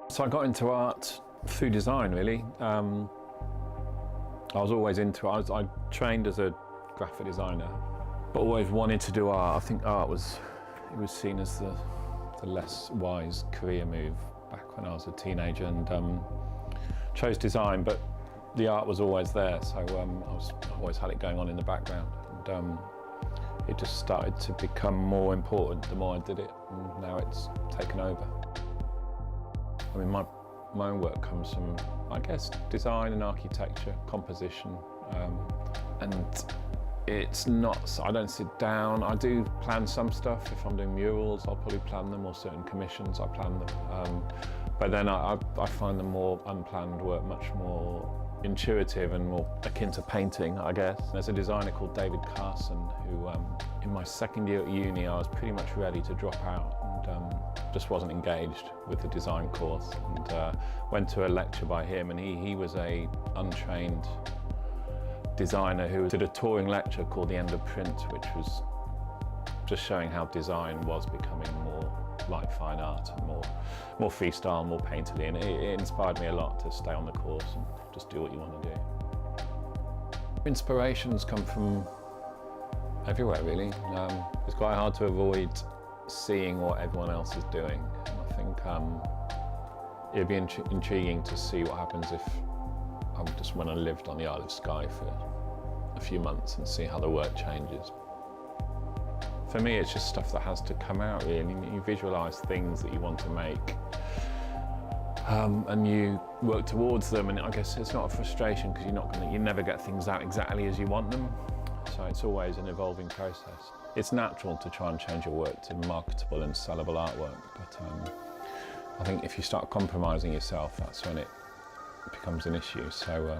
So I got into art through design, really. I was always into it. I trained as a graphic designer, but always wanted to do art. I think art was seen as the less wise career move back when I was a teenager, and chose design, but the art was always there, so I always had it going on in the background, and it just started to become more important the more I did it, and now it's taken over. I mean, my own work comes from, I guess, design and architecture, composition, and it's not, I don't sit down. I do plan some stuff. If I'm doing murals, I'll probably plan them, or certain commissions, I plan them. But then I find the more unplanned work much more intuitive and more akin to painting, I guess. There's a designer called David Carson who, in my second year at uni, I was pretty much ready to drop out, and just wasn't engaged with the design course, and went to a lecture by him, and he was a untrained designer who did a touring lecture called The End of Print, which was just showing how design was becoming more like fine art and more freestyle, more painterly, and it inspired me a lot to stay on the course and just do what you want to do. Inspirations come from everywhere, really. It's quite hard to avoid seeing what everyone else is doing. And I think it'd be intriguing to see what happens if I just went and lived on the Isle of Skye for a few months and see how the work changes. For me, it's just stuff that has to come out, really. You visualise things that you want to make, and you work towards them, and I guess it's not a frustration because you never get things out exactly as you want them. So it's always an evolving process. It's natural to try and change your work to marketable and sellable artwork, but I think if you start compromising yourself, that's when it becomes an issue. So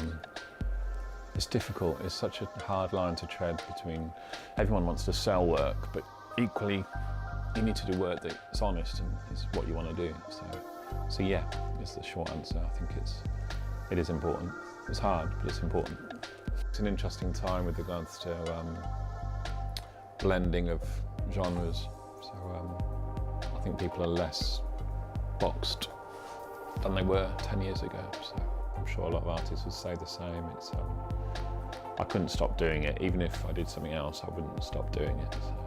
it's difficult. It's such a hard line to tread between, everyone wants to sell work, but equally you need to do work that's honest and is what you want to do. So yeah, is the short answer. I think it is important. It's hard, but it's important. It's an interesting time with regards to blending of genres. So I think people are less boxed than they were 10 years ago. So I'm sure a lot of artists would say the same. I couldn't stop doing it. Even if I did something else, I wouldn't stop doing it. So.